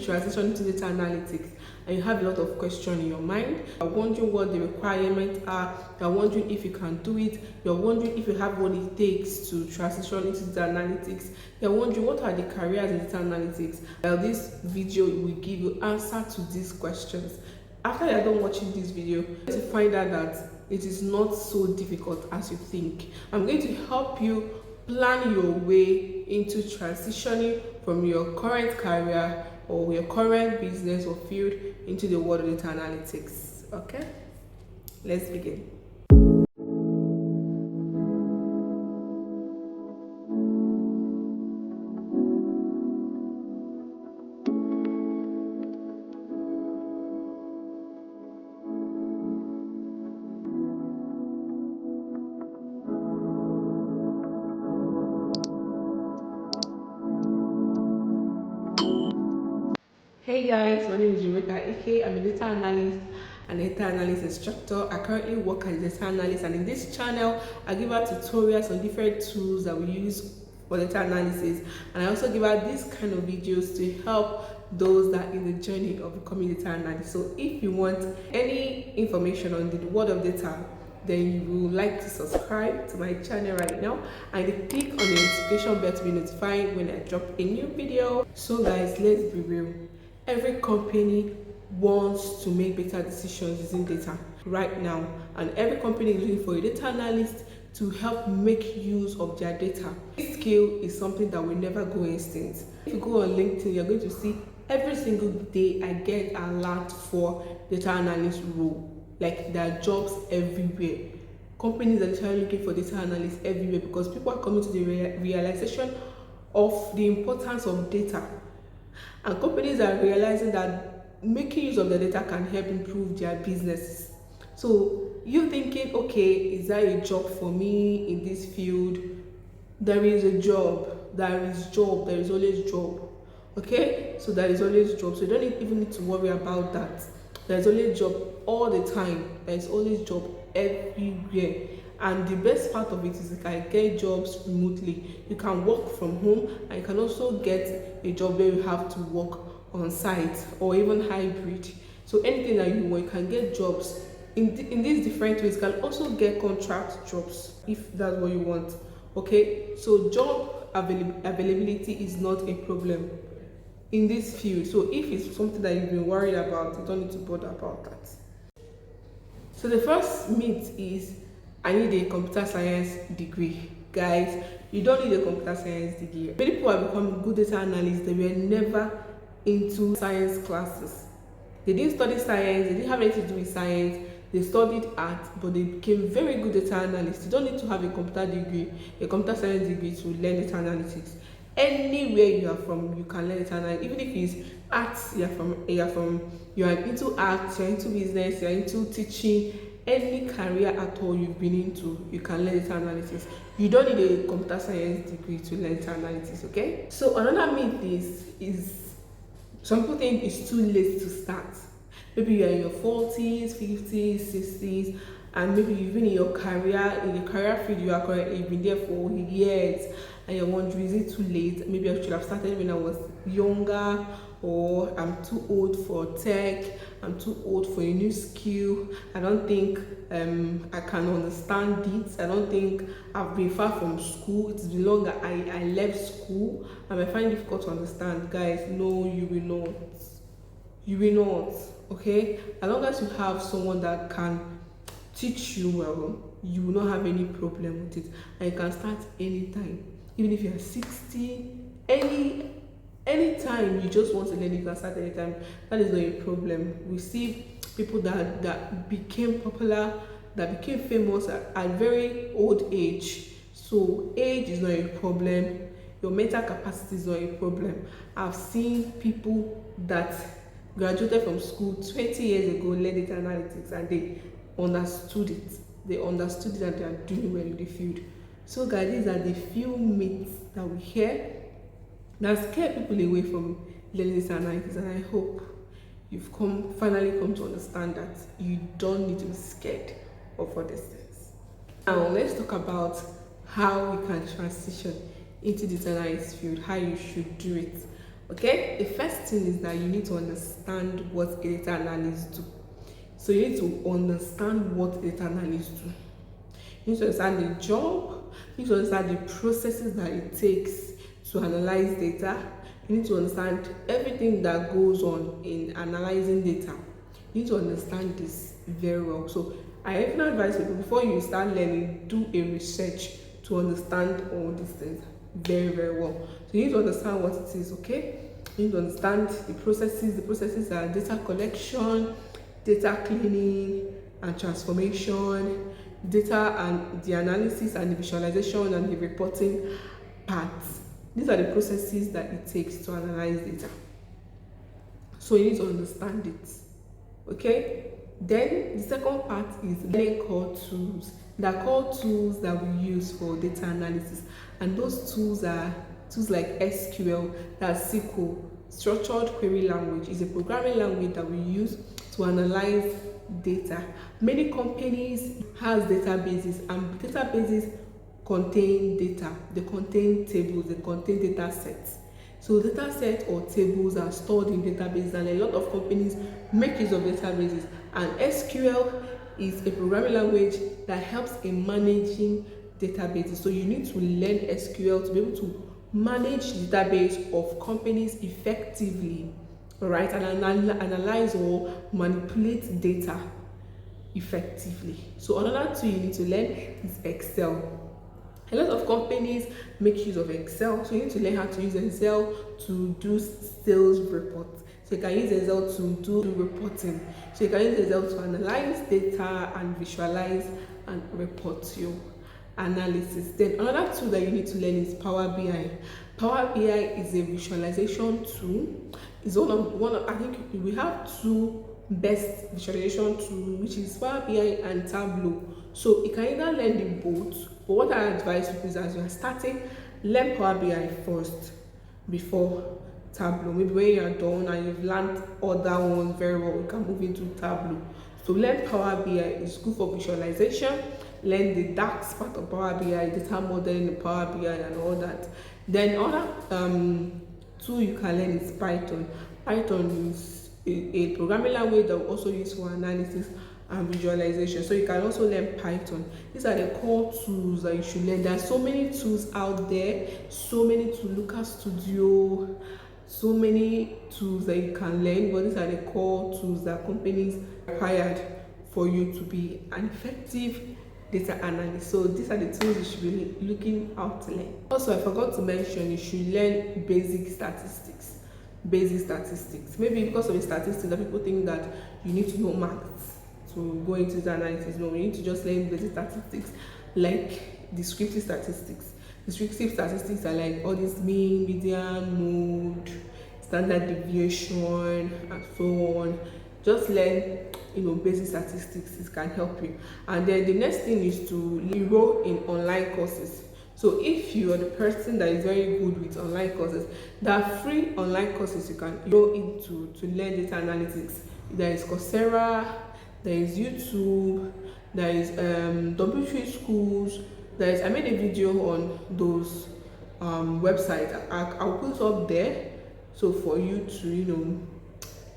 transition into data analytics and you have a lot of questions in your mind, you're wondering what the requirements are, you're wondering if you can do it, you're wondering if you have what it takes to transition into data analytics, you're wondering what are the careers in data analytics, well, this video will give you answer to these questions. After you're done watching this video, to find out that it is not so difficult as you think. I'm going to help you plan your way into transitioning from your current career or your current business or field into the world of data analytics. Okay, let's begin. Hey guys, my name is Jamaica Ike. I'm a data analyst and a data analyst instructor. I currently work as a data analyst, and in this channel I give out tutorials on different tools that we use for data analysis, and I also give out these kind of videos to help those that are in the journey of becoming data analyst. So if you want any information on the world of data, then you will like to subscribe to my channel right now and click on the notification bell to be notified when I drop a new video. So guys, let's be real. Every company wants to make better decisions using data right now, and every company is looking for a data analyst to help make use of their data. This skill is something that will never go extinct. If you go on LinkedIn, you're going to see every single day I get a lot for data analyst role. Like there are jobs everywhere. Companies are literally looking for data analysts everywhere because people are coming to the realization of the importance of data. And companies are realizing that making use of the data can help improve their businesses. So you're thinking, okay, is that a job for me in this field? There is a job, there is always job. Okay, so there is always job. So you don't even need to worry about that. There's always job all the time. There's always job everywhere. And the best part of it is you can get jobs remotely. You can work from home, and you can also get a job where you have to work on site or even hybrid. So anything that you want, you can get jobs in these different ways. You can also get contract jobs if that's what you want. Okay, so job availability is not a problem in this field. So if it's something that you've been worried about, you don't need to bother about that. So the first myth is I need a computer science degree. Guys, you don't need a computer science degree. Many people have become good data analysts. They were never into science classes. They didn't study science, they didn't have anything to do with science. They studied art, but they became very good data analysts. You don't need to have a computer degree, a computer science degree to learn data analytics. Anywhere you are from, you can learn data analytics. Even if it's arts, you are into arts, you're into business, you're into teaching, any career at all you've been into, you can learn data analytics. You don't need a computer science degree to learn data analytics, okay? So another myth is some people think it's too late to start. Maybe you're in your 40s, 50s, 60s, and maybe you've been in your career field you are currently, you've been there for years, and you're wondering, is it too late? Maybe I should have started when I was younger, or I'm too old for tech, I'm too old for a new skill, I don't think I can understand it, I don't think I've been far from school, it's been long I left school, and I find it difficult to understand. Guys, no, you will not, okay? As long as you have someone that can teach you well, you will not have any problem with it, and you can start anytime. Even if you're 60, anytime you just want to learn, you can start anytime. That is not a problem. We see people that became popular, that became famous at very old age. So age is not a problem. Your mental capacity is not a problem. I've seen people that graduated from school 20 years ago, learned data analytics, and they understood it. They understood it and they are doing well in the field. So guys, these are the few myths that we hear that scare people away from learning data analytics, and I hope you've finally come to understand that you don't need to be scared of all these things. Now let's talk about how we can transition into the data analytics field, how you should do it. Okay, the first thing is that you need to understand what a data analyst do. So you need to understand what a data analyst do. You need to understand the job, you need to understand the processes that it takes to analyze data. You need to understand everything that goes on in analyzing data. You need to understand this very well. So I even advise people, before you start learning, do a research to understand all these things very, very well. So you need to understand what it is, okay? You need to understand the processes. The processes are data collection, data cleaning and transformation, data and the analysis and the visualization and the reporting parts. These are the processes that it takes to analyze data. So you need to understand it. Okay? Then the second part is learning core tools. The core tools that we use for data analysis, and those tools are tools like SQL, that's SQL, structured query language, is a programming language that we use to analyze data. Many companies has databases, and databases contain data. They contain tables, they contain data sets. So data sets or tables are stored in databases, and a lot of companies make use of databases. And SQL is a programming language that helps in managing databases. So you need to learn SQL to be able to manage the database of companies effectively, right? And analyze or manipulate data effectively. So another tool you need to learn is Excel. A lot of companies make use of Excel, so you need to learn how to use Excel to do sales reports. So you can use Excel to do reporting. So you can use Excel to analyze data and visualize and report your analysis. Then another tool that you need to learn is Power BI. Power BI is a visualization tool. It's one of I think we have two best visualization tool, which is Power BI and Tableau. So you can either learn them both, but what I advise people is, as you are starting, learn Power BI first before Tableau. Maybe when you are done and you've learned other ones very well, you can move into Tableau. So learn Power BI is good for visualization. Learn the DAX part of Power BI, data modeling in Power BI and all that. Then other tool you can learn is Python. Python is a programming language that we also use for analysis and visualization. So you can also learn Python. These are the core tools that you should learn. There are so many tools out there, so many tools, Looker Studio, so many tools that you can learn, but these are the core tools that companies required for you to be an effective data analyst. So these are the tools you should be looking out to learn. Also, I forgot to mention, you should learn basic statistics. Maybe because of the statistics that people think that you need to know maths to go into the analysis. No, you need to just learn basic statistics, like descriptive statistics. Descriptive statistics are like all this mean, median, mode, standard deviation, and so on. Just learn, basic statistics. It can help you. And then the next thing is to enroll in online courses. So if you are the person that is very good with online courses, there are free online courses you can enroll into to learn data analytics. There is Coursera, there is YouTube, there is W3 Schools. I made a video on those websites. I'll put up there, so for you to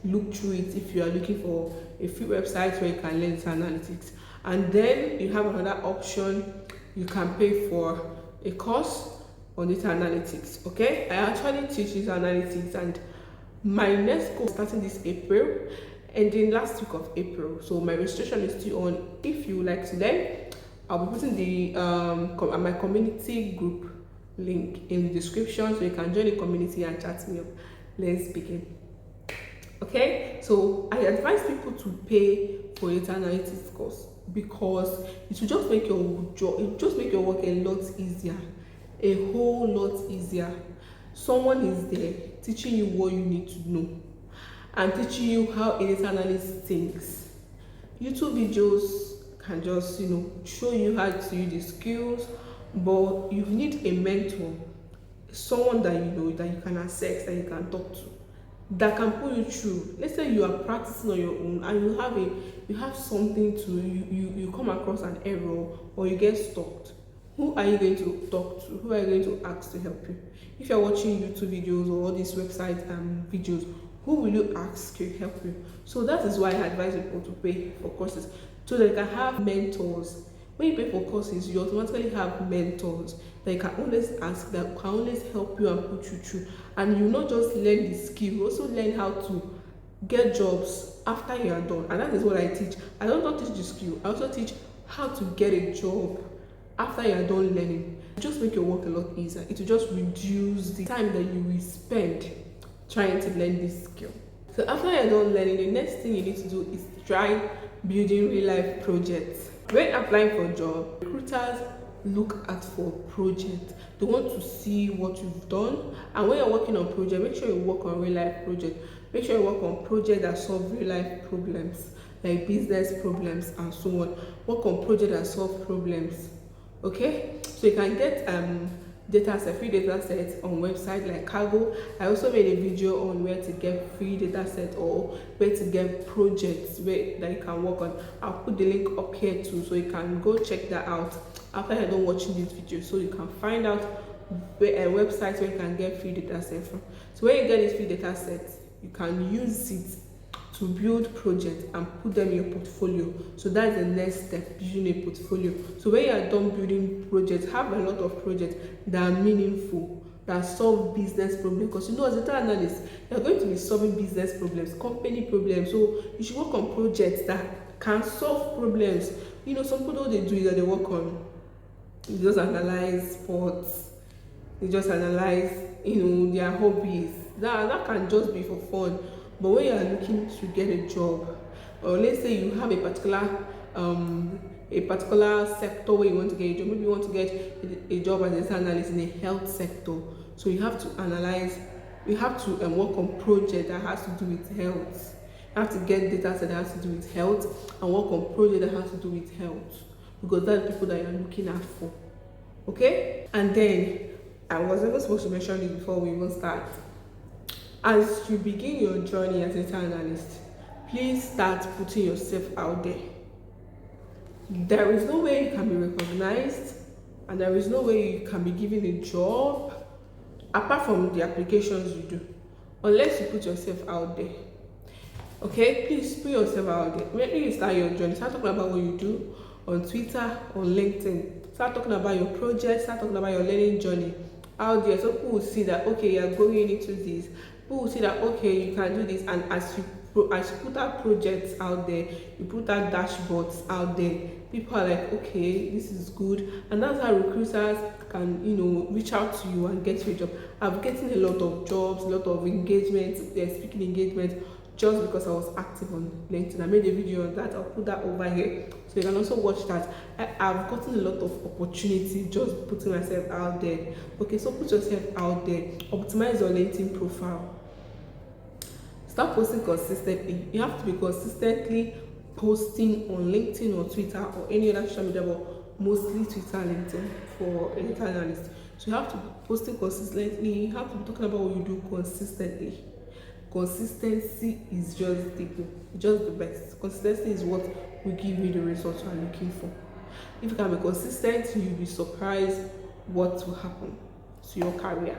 look through it if you are looking for a free website where you can learn data analytics. And then you have another option, you can pay for a course on data analytics. Okay, I actually teach data analytics, and my next course starting this April, ending last week of April. So my registration is still on. If you would like to learn, I'll be putting the my community group link in the description, so you can join the community and chat me up. Let's begin. Okay, so I advise people to pay for data analytics course because it will just make your work a lot easier, a whole lot easier. Someone is there teaching you what you need to know and teaching you how a data analyst thinks. YouTube videos can just show you how to use the skills, but you need a mentor, someone that that you can access, that you can talk to, that can pull you through. Let's say you are practicing on your own and you have something to you come across an error or you get stuck. who are you going to talk to? Who are you going to ask to help you? If you're watching YouTube videos or all these website videos, who will you ask to help you? So that is why I advise people to pay for courses, so that you can have mentors. When you pay for courses, you automatically have mentors that you can always ask, that can always help you and put you through. And you not just learn the skill, you also learn how to get jobs after you are done. And that is what I teach. I don't teach the skill, I also teach how to get a job after you are done learning. It just make your work a lot easier. It will just reduce the time that you will spend trying to learn this skill. So after you're done learning, the next thing you need to do is try building real life projects. When applying for a job, recruiters look at for projects. They want to see what you've done. And when you're working on project, make sure you work on real life project. Make sure you work on projects that solve real life problems, like business problems and so on. Work on projects that solve problems. Okay, so you can get free data sets on websites like Cargo. I also made a video on where to get free data sets or where to get projects that you can work on. I'll put the link up here too, so you can go check that out after you're done watching this video, so you can find out websites where you can get free data sets from. So when you get these free data sets, you can use it to build projects and put them in your portfolio. So that's the next step, building a portfolio. So when you are done building projects, have a lot of projects that are meaningful, that solve business problems. Because as a data analyst, you're going to be solving business problems, company problems. So you should work on projects that can solve problems. Some people, what they do is that they work on, they just analyze sports, they just analyze their hobbies. That can just be for fun. But when you are looking to get a job, or let's say you have a particular sector where you want to get a job, maybe you want to get a job as a data analyst in a health sector, so you have to analyze, you have to work on project that has to do with health. You have to get data set that has to do with health and work on project that has to do with health, because that's the people that you're looking at for. Okay? And then I was even supposed to mention this before we even start. As you begin your journey as a data analyst, please start putting yourself out there. There is no way you can be recognized, and there is no way you can be given a job apart from the applications you do, unless you put yourself out there. Okay, please put yourself out there. When you start your journey, start talking about what you do on Twitter, on LinkedIn. Start talking about your project, start talking about your learning journey out there, so people will see that, okay, you're going into this. People will see that, okay, you can do this. And as you put out projects out there, you put out dashboards out there, people are like, okay, this is good. And that's how recruiters can reach out to you and get you a job. I've gotten a lot of jobs, a lot of engagements, speaking engagements, just because I was active on LinkedIn. I made a video on that. I'll put that over here, so you can also watch that. I've gotten a lot of opportunity just putting myself out there. Okay, so put yourself out there. Optimize your LinkedIn profile. Start posting consistently. You have to be consistently posting on LinkedIn or Twitter or any other social media, but mostly Twitter and LinkedIn for a data analyst. So you have to be posting consistently. You have to be talking about what you do consistently. Consistency is just the best. Consistency is what will give you the results you are looking for. If you can be consistent, you'll be surprised what will happen to your career.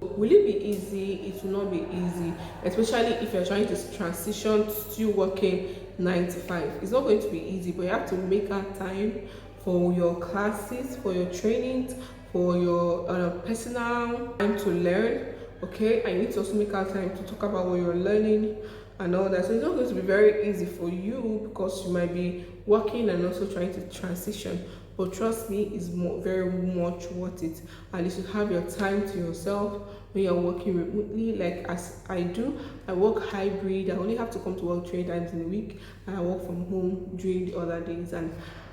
Will it be easy? It will not be easy, especially if you're trying to transition to still working 9 to 5. It's not going to be easy, but you have to make out time for your classes, for your trainings, for your personal time to learn. Okay, and you need to also make out time to talk about what you're learning and all that. So it's not going to be very easy for you, because you might be working and also trying to transition. But trust me, it's very much worth it. And you should have your time to yourself when you're working remotely, like as I do. I work hybrid. I only have to come to work 3 times in a week, and I work from home during the other days. And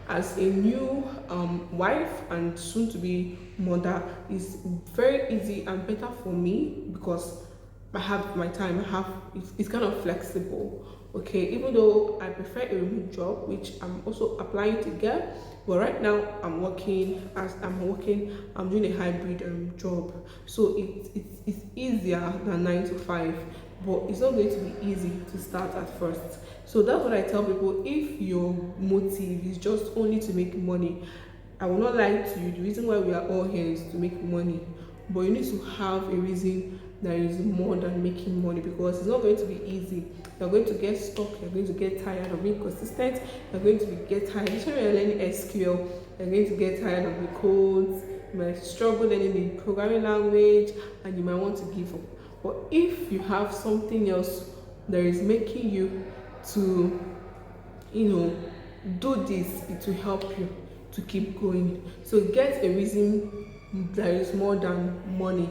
as a new wife and soon to be mother, it's very easy and better for me, because I have my time. It's kind of flexible. Okay, even though I prefer a remote job, which I'm also applying to get, but right now I'm doing a hybrid job, so it's easier than 9 to 5, but it's not going to be easy to start at first. So that's what I tell people. If your motive is just only to make money, I will not lie to you, the reason why we are all here is to make money, but you need to have a reason that is more than making money, because it's not going to be easy. You're going to get stuck, you're going to get tired of being consistent, you're going to get tired. Especially when you're learning SQL, you're going to get tired of the codes, you might struggle learning the programming language, and you might want to give up. But if you have something else that is making you to, do this, it will help you to keep going. So get a reason that is more than money,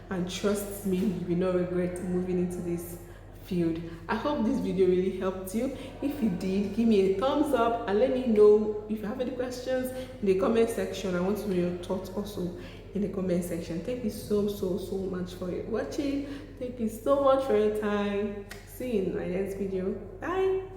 and trust me, you will not regret moving into this field. I hope this video really helped you. If it did, give me a thumbs up and let me know if you have any questions in the comment section. I want to know your thoughts also in the comment section. Thank you so much for watching. Thank you so much for your time. See you in my next video. Bye.